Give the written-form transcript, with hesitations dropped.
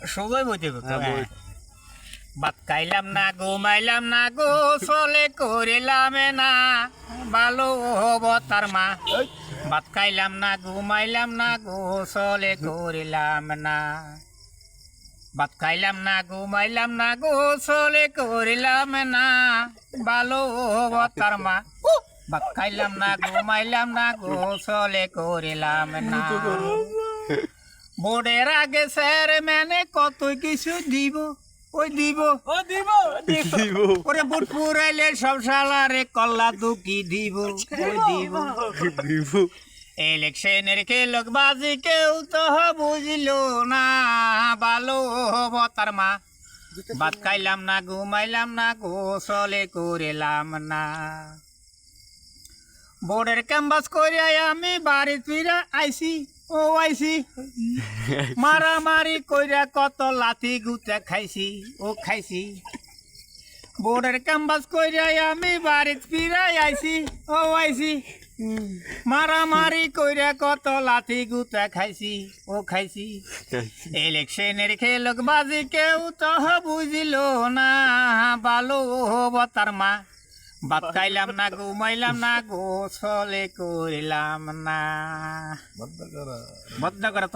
সোজাই বইতে ভাত খাইলাম না ঘুমাইলাম না গোসলে করিলাম না ভালো হব তার মা ভাত খাইলাম না ঘুমাইলাম না গোসলে করিলাম না ভাত খাইলাম না ঘুমাইলাম না গোসলে করিলাম না ভালো হব তার মা ভাত খাইলাম না ঘুমাইলাম না গোসলে করিলাম না বোর্ডের আগে স্যার মানে কত কিছু দিব ওই দিব ওরে বুট পুরাইলে সব সালারে কল্লা দুকি দিব ওই দিব ইলেকশনের খেলক বাজি কেউ তো বুঝল না ভালো হব তার মা ভাত খাইলাম না ঘুমাইলাম না গোসলে করিলাম না বোর্ডের ক্যাম্পাস করে আমি বাড়ি ফিরা আইসি ও আইসি মারামারি কইরা কত লাথি গুতা খাইছি ও খাইছি বোর্ডের ক্যাম্পাস কইরা আমি বাড়ি ফিরা আইসি ও আইসি মারামারি কইরা কত লাথি গুতা খাইছি ও খাইছি ইলেকশনের খেলক বাজি কেউ তো বুঝিল না ভালো হব তার মা ভাত খাইলাম না ঘুমাইলাম না গোসলে করিলাম না বদ্ধ করা